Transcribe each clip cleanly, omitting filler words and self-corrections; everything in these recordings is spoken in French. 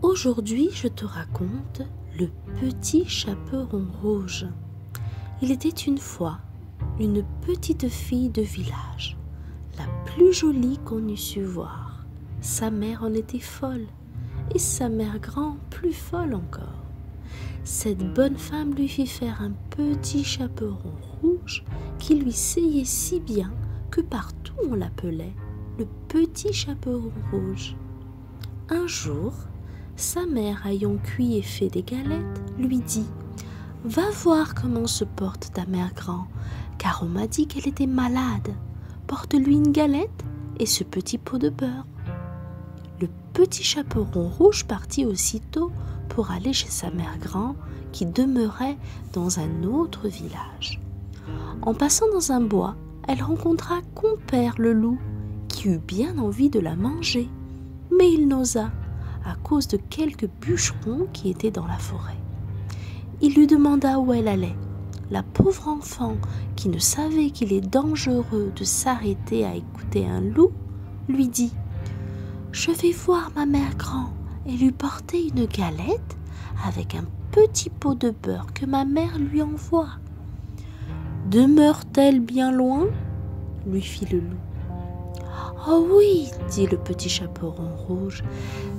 Aujourd'hui, je te raconte le petit chaperon rouge. Il était une fois une petite fille de village, la plus jolie qu'on eût su voir. Sa mère en était folle et sa mère grand plus folle encore. Cette bonne femme lui fit faire un petit chaperon rouge qui lui seyait si bien que partout on l'appelait le petit chaperon rouge. Un jour, sa mère, ayant cuit et fait des galettes, lui dit « Va voir comment se porte ta mère grand, car on m'a dit qu'elle était malade. Porte-lui une galette et ce petit pot de beurre. » Le petit chaperon rouge partit aussitôt pour aller chez sa mère grand, qui demeurait dans un autre village. En passant dans un bois, elle rencontra Compère le loup, qui eut bien envie de la manger, mais il n'osa, à cause de quelques bûcherons qui étaient dans la forêt. Il lui demanda où elle allait. La pauvre enfant, qui ne savait qu'il est dangereux de s'arrêter à écouter un loup, lui dit « Je vais voir ma mère grand et lui porter une galette avec un petit pot de beurre que ma mère lui envoie. »« Demeure-t-elle bien loin ?» lui fit le loup. « Oh oui, dit le petit chaperon rouge,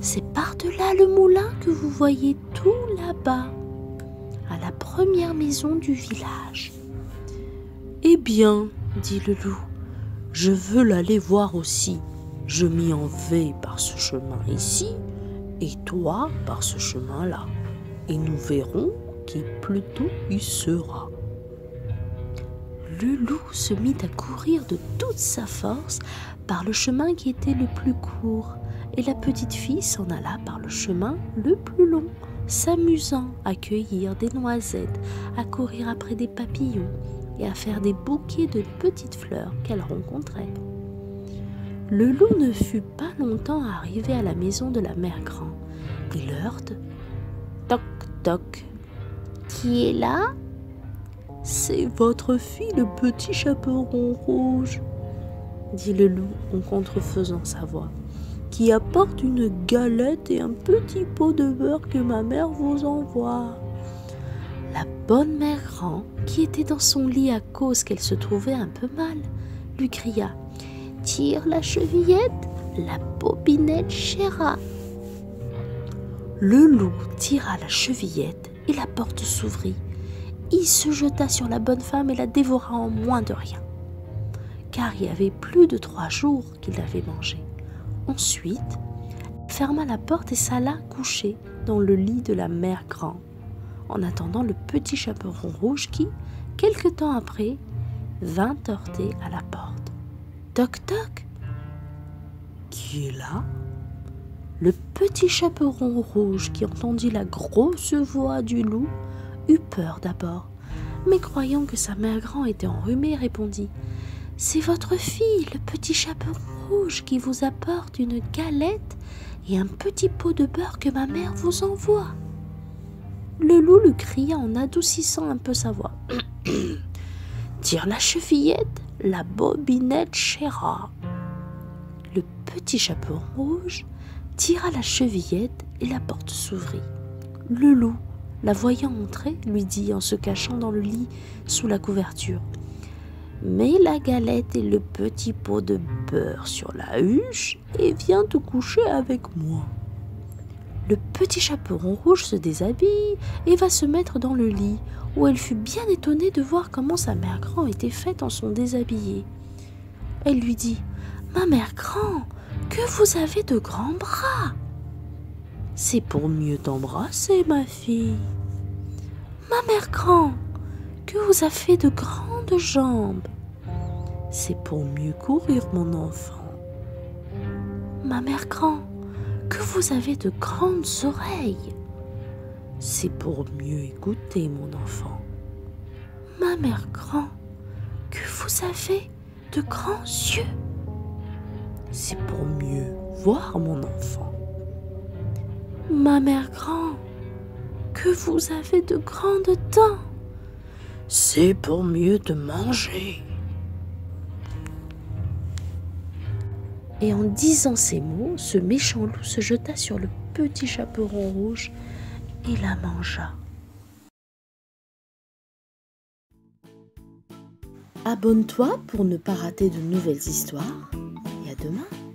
c'est par-delà le moulin que vous voyez tout là-bas, à la première maison du village. »« Eh bien, dit le loup, je veux l'aller voir aussi. Je m'y en vais par ce chemin ici, et toi par ce chemin-là, et nous verrons qui plutôt y sera. » Le loup se mit à courir de toute sa force par le chemin qui était le plus court, et la petite fille s'en alla par le chemin le plus long, s'amusant à cueillir des noisettes, à courir après des papillons et à faire des bouquets de petites fleurs qu'elle rencontrait. Le loup ne fut pas longtemps arrivé à la maison de la mère grand. Il heurte « Toc, toc, qui est là ?»« C'est votre fille, le petit chaperon rouge, » dit le loup en contrefaisant sa voix, « qui apporte une galette et un petit pot de beurre que ma mère vous envoie. » La bonne mère grand, qui était dans son lit à cause qu'elle se trouvait un peu mal, lui cria « Tire la chevillette, la bobinette chéra. » Le loup tira la chevillette et la porte s'ouvrit. Il se jeta sur la bonne femme et la dévora en moins de rien, car il y avait plus de 3 jours qu'il l'avait mangée. Ensuite, il ferma la porte et s'alla coucher dans le lit de la mère grand, en attendant le petit chaperon rouge qui, quelque temps après, vint heurter à la porte. Toc toc, qui est là? Le petit chaperon rouge, qui entendit la grosse voix du loup, eut peur d'abord, mais croyant que sa mère grand était enrhumée, répondit « C'est votre fille, le petit chaperon rouge, qui vous apporte une galette et un petit pot de beurre que ma mère vous envoie. » Le loup lui cria en adoucissant un peu sa voix « Tire la chevillette, la bobinette chéra. » Le petit chaperon rouge tira la chevillette et la porte s'ouvrit. Le loup, la voyant entrer, lui dit en se cachant dans le lit sous la couverture « Mets la galette et le petit pot de beurre sur la huche et viens te coucher avec moi. » Le petit chaperon rouge se déshabille et va se mettre dans le lit, où elle fut bien étonnée de voir comment sa mère grand était faite en son déshabillé. Elle lui dit « Ma mère grand, que vous avez de grands bras !»« C'est pour mieux t'embrasser, ma fille. »« Ma mère grand, que vous avez fait de grandes jambes !»« C'est pour mieux courir, mon enfant. »« Ma mère grand, que vous avez de grandes oreilles !»« C'est pour mieux écouter, mon enfant. »« Ma mère grand, que vous avez de grands yeux !»« C'est pour mieux voir, mon enfant. »« Ma mère grand, que vous avez de grandes dents !»« C'est pour mieux te manger. » Et en disant ces mots, ce méchant loup se jeta sur le petit chaperon rouge et la mangea. Abonne-toi pour ne pas rater de nouvelles histoires et à demain.